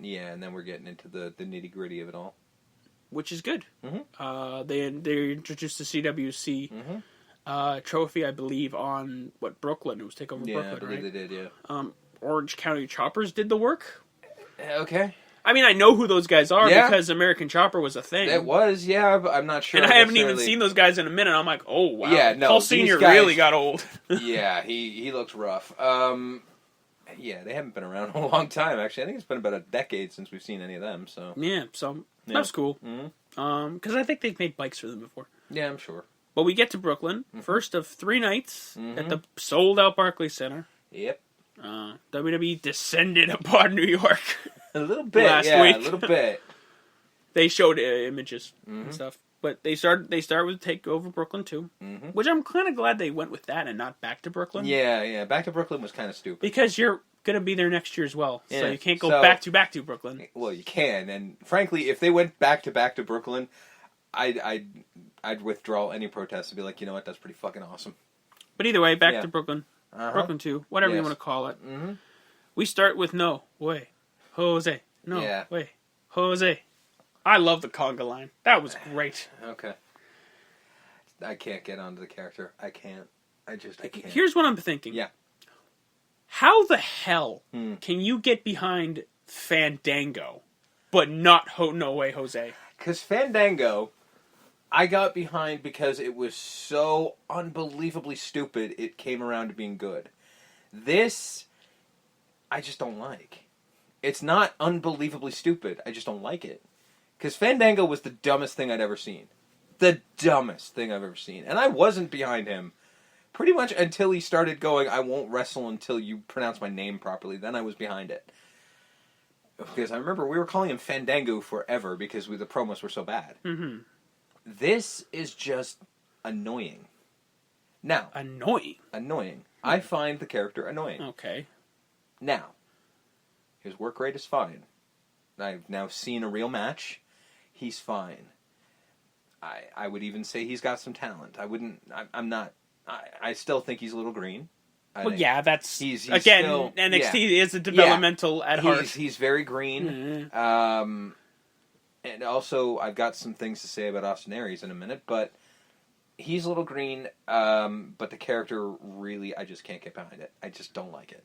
and then we're getting into the nitty-gritty of it all. Which is good. Mm-hmm. They introduced the CWC trophy, I believe, on Brooklyn. It was Takeover Brooklyn, I believe right? they did. Yeah. Orange County Choppers did the work. Okay. I mean, I know who those guys are Yeah. because American Chopper was a thing. It was, yeah, but I'm not sure. And I haven't even seen those guys in a minute. I'm like, oh wow. Yeah, no, Paul Senior guys, really got old. Yeah, he looks rough. Yeah, they haven't been around a long time. Actually, I think it's been about a decade since we've seen any of them. So yeah, that's cool. Mm-hmm. Because I think they've made bikes for them before. Yeah, I'm sure. But we get to Brooklyn, first of 3 nights at the sold-out Barclays Center. Yep. WWE descended upon New York. A little bit, last week. a little bit. They showed images and stuff, but they start with Takeover Brooklyn too, which I'm kind of glad they went with that and not Back to Brooklyn. Yeah. Back to Brooklyn was kind of stupid because you're gonna be there next year as well, so you can't go back to Brooklyn. Well, you can, and frankly, if they went back to Brooklyn, I'd withdraw any protest and be like, you know what, that's pretty fucking awesome. But either way, back to Brooklyn, Brooklyn 2, whatever you want to call it. Mm-hmm. We start with no way, Jose. No way, Jose. I love the conga line. That was great. Okay. I can't get onto the character. I can't. I can't. Here's what I'm thinking. Yeah. How the hell can you get behind Fandango, but not No Way Jose? Because Fandango, I got behind because it was so unbelievably stupid it came around to being good. This, I just don't like. It's not unbelievably stupid. I just don't like it. Because Fandango was the dumbest thing I'd ever seen. The dumbest thing I've ever seen. And I wasn't behind him pretty much until he started going, I won't wrestle until you pronounce my name properly. Then I was behind it. Because I remember we were calling him Fandango forever because the promos were so bad. Mm-hmm. This is just annoying. Now. Annoying. I find the character annoying. Okay. Now. His work rate is fine. I've now seen a real match. He's fine. I would even say he's got some talent. I'm not. I still think he's a little green. That's he's again still, NXT is a developmental at heart. He's very green. Mm-hmm. And also I've got some things to say about Austin Aries in a minute, but he's a little green. But the character really, I just can't get behind it. I just don't like it.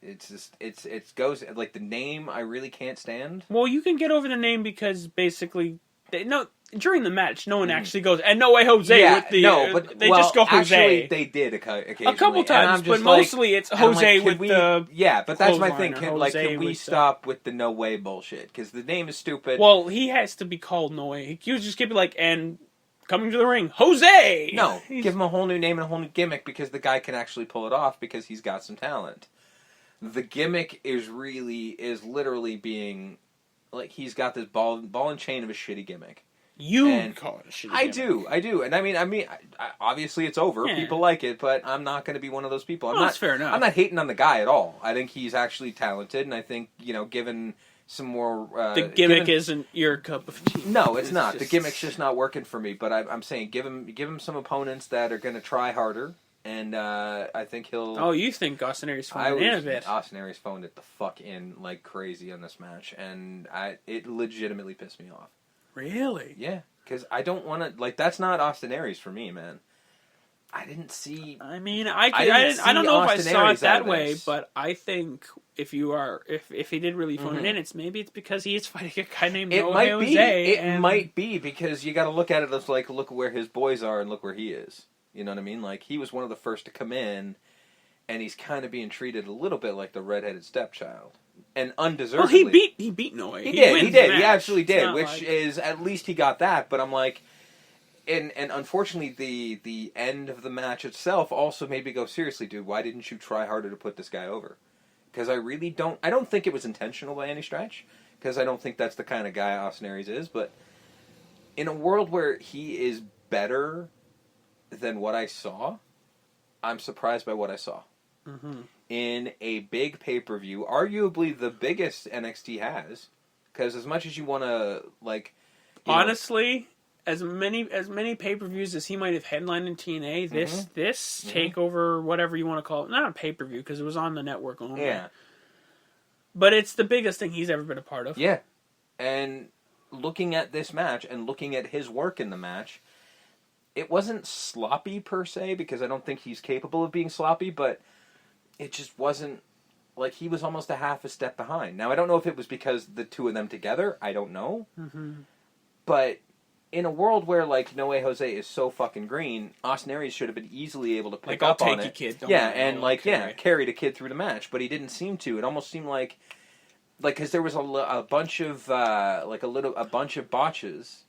It goes like the name I really can't stand. Well, you can get over the name because basically, during the match, no one actually goes and No Way Jose. Yeah, with the, but they just go Jose. Actually, they did occasionally. A couple times, but mostly it's Jose with the. Yeah, but that's my thing. Can we with stop with the No Way bullshit? Because the name is stupid. Well, he has to be called No Way. He was just keep it like and. Coming to the ring, Jose! No, give him a whole new name and a whole new gimmick because the guy can actually pull it off because he's got some talent. The gimmick is literally being, like, he's got this ball and chain of a shitty gimmick. Call it a shitty gimmick. I do. And I mean, obviously it's over. Yeah. People like it, but I'm not going to be one of those people. That's fair enough. I'm not hating on the guy at all. I think he's actually talented, and I think, given some more... the gimmick isn't your cup of tea. No, it's not. The gimmick's just not working for me, but I'm saying give him some opponents that are going to try harder. And I think he'll... Oh, you think Austin Aries phoned it in a bit. Austin Aries phoned it the fuck in like crazy on this match. And it legitimately pissed me off. Really? Yeah. Because I don't want to... Like, that's not Austin Aries for me, man. I didn't see... I mean, I don't know if I saw it that way, but I think if he did really phone it in, it's because he is fighting a guy named No Way Jose. It might be because you got to look at it as like, look where his boys are and look where he is. You know what I mean? Like, he was one of the first to come in, and he's kind of being treated a little bit like the redheaded stepchild. And undeservedly. Well, he beat Noe. He did. He absolutely did. Which is, at least he got that. But I'm like, and unfortunately, the end of the match itself also made me go, seriously, dude, why didn't you try harder to put this guy over? Because I don't think it was intentional by any stretch. Because I don't think that's the kind of guy Austin Aries is. But in a world where he is better than what I saw, I'm surprised by what I saw. Mm-hmm. In a big pay-per-view, arguably the biggest NXT has, because as much as you want to, like... Honestly, as many pay-per-views as he might have headlined in TNA, this takeover, whatever you want to call it, not a pay-per-view, because it was on the network only. Yeah. But it's the biggest thing he's ever been a part of. Yeah. And looking at this match and looking at his work in the match, it wasn't sloppy per se, because I don't think he's capable of being sloppy, but it just wasn't, like, he was almost a half a step behind. Now, I don't know if it was because the two of them together. I don't know. Mm-hmm. But in a world where, like, No Way Jose is so fucking green, Austin Aries should have been easily able to pick up on it. I'll take you, kid. Carry the kid through the match. But he didn't seem to. It almost seemed like, because there was a bunch of, a bunch of botches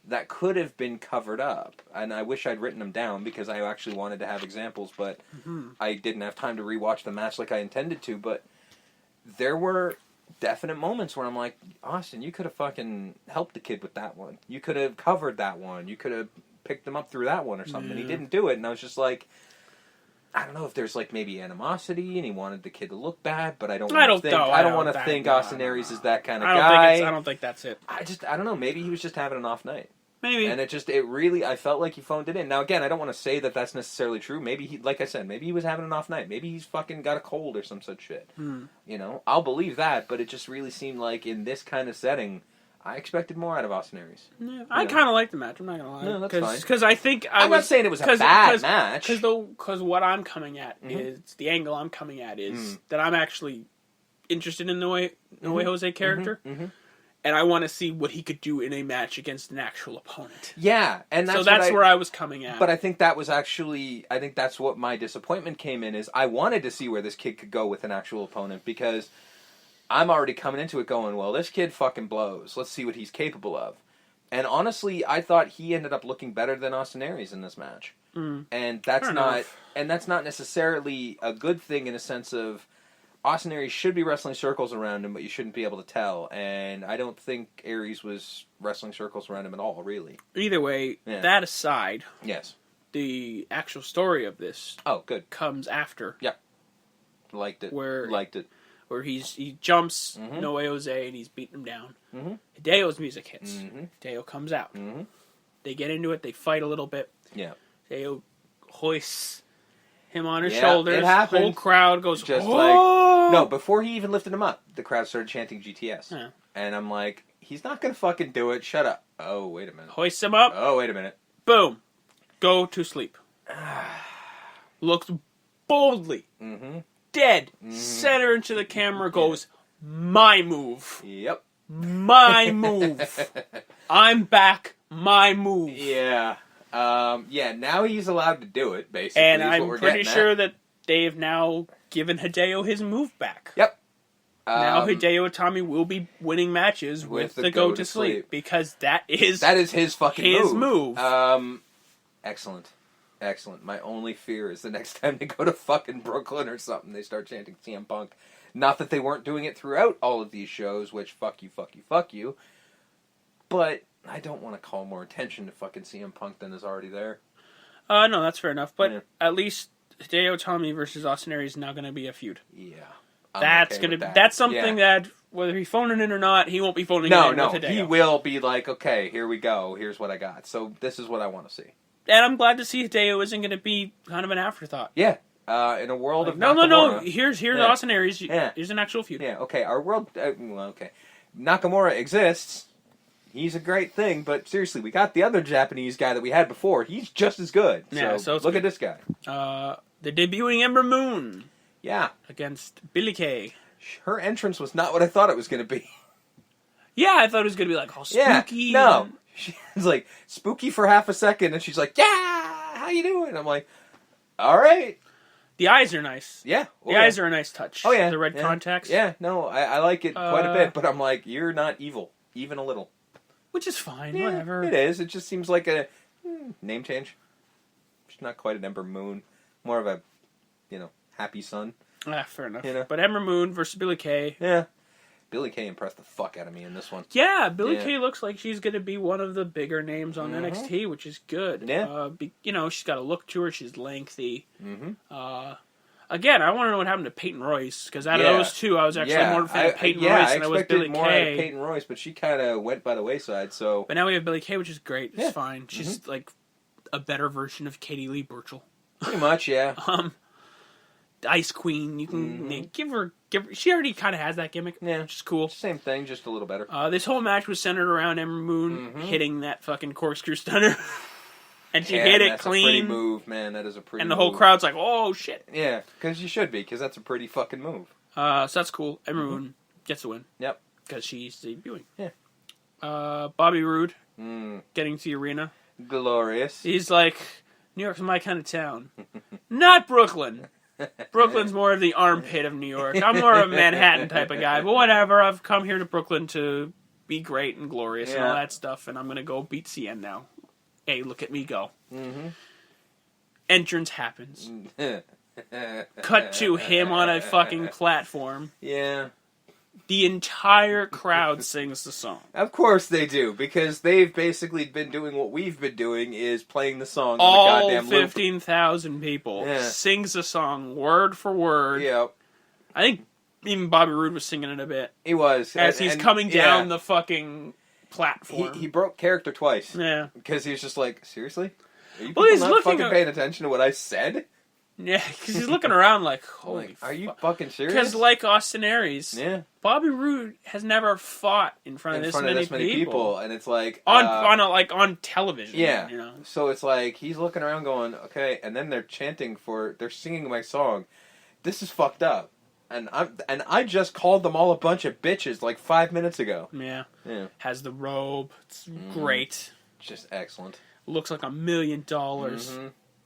that could have been covered up. And I wish I'd written them down, because I actually wanted to have examples, but I didn't have time to rewatch the match like I intended to. But there were definite moments where I'm like, Austin, you could have fucking helped the kid with that one. You could have covered that one. You could have picked him up through that one or something. And he didn't do it. And I was just like, I don't know if there's like maybe animosity and he wanted the kid to look bad, but I don't want to think Austin Aries is that kind of guy. I don't think that's it. I don't know. Maybe he was just having an off night. Maybe. And I felt like he phoned it in. Now, again, I don't want to say that that's necessarily true. Maybe like I said, maybe he was having an off night. Maybe he's fucking got a cold or some such shit. You know, I'll believe that, but it just really seemed like in this kind of setting, I expected more out of Austin Aries. Yeah, I kind of liked the match. I'm not gonna lie. No, that's fine. Because I think I'm not saying it was a bad match. Because what I'm coming at is the angle I'm coming at is that I'm actually interested in the way Jose character. And I want to see what he could do in a match against an actual opponent. Yeah, and that's where I was coming at. But I think that's what my disappointment came in, is I wanted to see where this kid could go with an actual opponent, because I'm already coming into it going, well, this kid fucking blows. Let's see what he's capable of. And honestly, I thought he ended up looking better than Austin Aries in this match. And that's not necessarily a good thing, in a sense of Austin Aries should be wrestling circles around him, but you shouldn't be able to tell. And I don't think Aries was wrestling circles around him at all, really. Either way, that aside, yes, the actual story of this comes after. Yeah. Liked it. Where he jumps No Way Jose and he's beating him down. Hideo's music hits. Hideo comes out. They get into it. They fight a little bit. Yeah. Hideo hoists him on his shoulders. It happened. Whole crowd goes, just before he even lifted him up, the crowd started chanting GTS. Yeah. And I'm like, he's not going to fucking do it. Shut up. Oh, wait a minute. Hoists him up. Oh, wait a minute. Boom. Go to sleep. Looks boldly. Dead. Center into the camera, goes, my move. Yep. My move. I'm back. My move. Yeah. Now he's allowed to do it, basically. And I'm pretty sure that they've now given Hideo his move back. Yep. Now Hideo Itami will be winning matches with the go to sleep, because that is his fucking move. Excellent. My only fear is the next time they go to fucking Brooklyn or something, they start chanting CM Punk. Not that they weren't doing it throughout all of these shows, which fuck you. But I don't want to call more attention to fucking CM Punk than is already there. No, that's fair enough. But at least Hideo Itami versus Austin Aries is now going to be a feud. Yeah. That's something that, whether he's phoning in or not, he won't be phoning in with Hideo. He will be like, okay, here we go. Here's what I got. So this is what I want to see. And I'm glad to see Hideo isn't going to be kind of an afterthought. Yeah. In a world of Nakamura... Here's Austin Aries. Here's an actual feud. Yeah, okay. Our world... okay. Nakamura exists. He's a great thing, but seriously, we got the other Japanese guy that we had before. He's just as good. So look at this guy. The debuting Ember Moon. Yeah. Against Billie Kay. Her entrance was not what I thought it was going to be. Yeah, I thought it was going to be like all spooky. Yeah, no. She was like spooky for half a second, and she's like, yeah, how you doing? I'm like, all right. The eyes are nice. Yeah. The eyes are a nice touch. Oh, yeah. The red contacts. Yeah, no, I like it quite a bit, but I'm like, you're not evil, even a little. Which is fine, whatever. It is. It just seems like a name change. She's not quite an Ember Moon. More of a, happy sun. Fair enough. But Ember Moon versus Billie Kay. Yeah. Billie Kay impressed the fuck out of me in this one. Yeah, Billie Kay looks like she's going to be one of the bigger names on NXT, which is good. Yeah. She's got a look to her. She's lengthy. Again, I want to know what happened to Peyton Royce, because out of those two, I was actually more of a fan of Peyton Royce than I was Billie Kay. more out of Peyton Royce, but she kind of went by the wayside, so... But now we have Billie Kay, which is great. It's fine. She's like a better version of Katie Lee Burchill. Pretty much, yeah. Ice Queen. You can give her. She already kind of has that gimmick, which is cool. Same thing, just a little better. This whole match was centered around Ember Moon hitting that fucking corkscrew stunner. And she hit it clean. That's a pretty move, man. That is a pretty And the move. whole crowd's like, oh, shit. Yeah, because you should be, because that's a pretty fucking move. So that's cool. Ember Moon gets the win. Yep. Because she's debuting. Yeah. Bobby Roode getting to the arena. Glorious. He's like, New York's my kind of town. Not Brooklyn. Brooklyn's more of the armpit of New York. I'm more of a Manhattan type of guy. But whatever, I've come here to Brooklyn to be great and glorious and all that stuff, and I'm going to go beat CN now. Hey, look at me go. Entrance happens. Cut to him on a fucking platform. Yeah. The entire crowd sings the song. Of course they do, because they've basically been doing what we've been doing, is playing the song in All the goddamn loop. 15,000 people sings the song word for word. Yep. I think even Bobby Roode was singing it a bit. He was. As he's coming down the fucking platform. He broke character twice. Yeah. Because he was just like, seriously? Are you He's not looking fucking paying attention to what I said? Yeah, because he's looking around like, holy are you fucking serious? Because like Austin Aries, Bobby Roode has never fought in front of this many people. And it's like... on television. Yeah. You know? So it's like, he's looking around going, okay, and then they're they're singing my song. This is fucked up. And I just called them all a bunch of bitches like 5 minutes ago. Yeah. Has the robe. It's great. Just excellent. Looks like $1 million.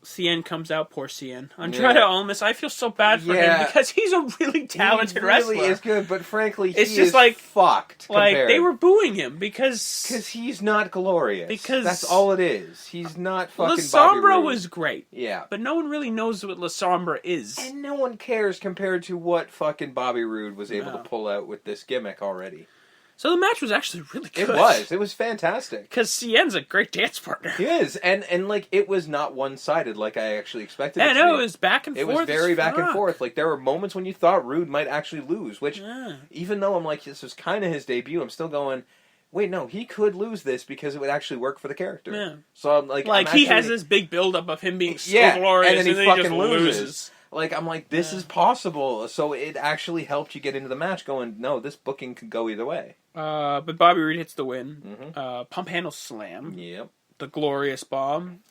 CN comes out, poor CN. Andrade Almas, I feel so bad for him because he's a really talented wrestler. He really is good, but frankly, it's he just is like fucked. Like compared. they were booing him because he's not glorious. Because that's all it is. He's not fucking. La Sombra was great. Yeah, but no one really knows what La Sombra is, and no one cares compared to what fucking Bobby Roode was able to pull out with this gimmick already. So the match was actually really good. It was fantastic. Because CN's a great dance partner. He is, and like it was not one-sided like I actually expected it to be. No, it was back and forth. It was very back and forth. Like there were moments when you thought Roode might actually lose, which even though I'm like, this was kind of his debut, I'm still going, wait, no, he could lose this because it would actually work for the character. Yeah. So I'm like he has this big build-up of him being so glorious, and then he fucking just loses. Like, I'm like, this is possible. So it actually helped you get into the match going, no, this booking could go either way. But Bobby Roode hits the win. Pump handle slam. Yep. The glorious bomb.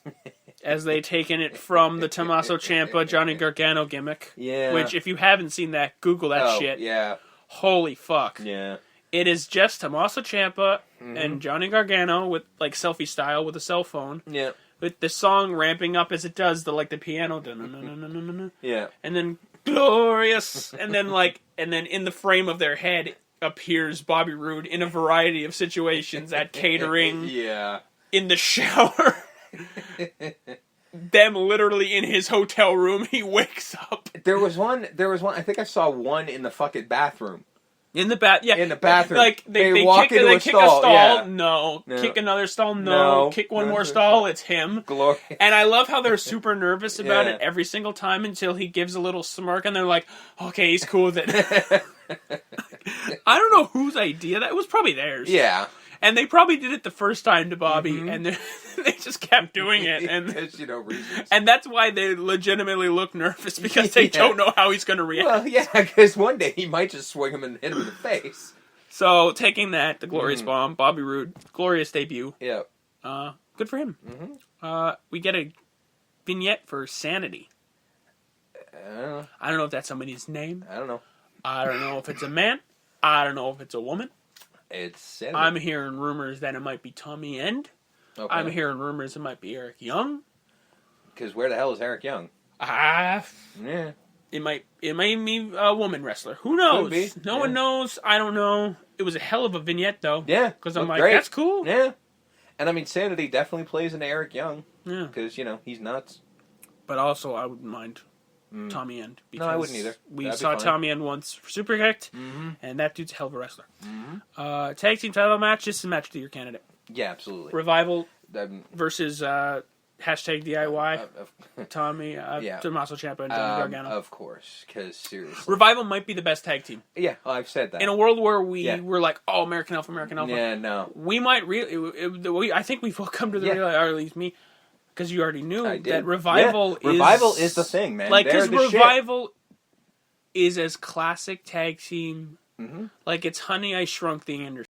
As they taken it from the Tommaso Ciampa, Johnny Gargano gimmick. Yeah. Which, if you haven't seen that, Google that shit. Yeah. Holy fuck. Yeah. It is just Tommaso Ciampa and Johnny Gargano with, like, selfie style with a cell phone. Yeah. With the song ramping up as it does, the piano. Yeah. And then glorious. And then in the frame of their head appears Bobby Roode in a variety of situations at catering. Yeah. In the shower. Them literally in his hotel room. He wakes up. There was one, I think I saw one in the fucking bathroom. In the bathroom. Like they walk kick, into they a kick stall. a stall. Yeah. No. No. Kick another stall. No. Kick one more stall. It's him. Glory. And I love how they're super nervous about it every single time until he gives a little smirk and they're like, okay, he's cool with it. I don't know whose idea that was. Probably theirs. Yeah. And they probably did it the first time to Bobby, and they just kept doing it. And reasons. And that's why they legitimately look nervous, because they don't know how he's going to react. Well, yeah, because one day he might just swing him and hit him in the face. So, taking that, the glorious bomb, Bobby Roode, glorious debut. Yeah. Good for him. We get a vignette for Sanity. I don't know if that's somebody's name. I don't know. I don't know if it's a man. I don't know if it's a woman. It's Sanity. I'm hearing rumors that it might be Tommy End. Okay. I'm hearing rumors it might be Eric Young. Because where the hell is Eric Young? Yeah. It might be a woman wrestler. Who knows? No one knows. I don't know. It was a hell of a vignette, though. Yeah. Because I'm like, that's cool. Yeah. And I mean, Sanity definitely plays into Eric Young. Yeah. Because, he's nuts. But also, I wouldn't mind Tommy End. No, I wouldn't either. We saw Tommy End once for Super Kicked, and that dude's a hell of a wrestler. Tag team title match. This is a match to your candidate. Yeah, absolutely. Revival versus hashtag DIY. Tommy, yeah. Tommaso Ciampa, and Johnny Gargano. Of course, because seriously. Revival might be the best tag team. Yeah, I've said that. In a world where we were like, oh, American Alpha. Yeah, no. We might really... I think we've all come to the realization, or at least me, because you already knew that Revival is... Revival is the thing, man. Like, because Revival is as classic tag team. Mm-hmm. Like, it's Honey, I Shrunk the Anderson.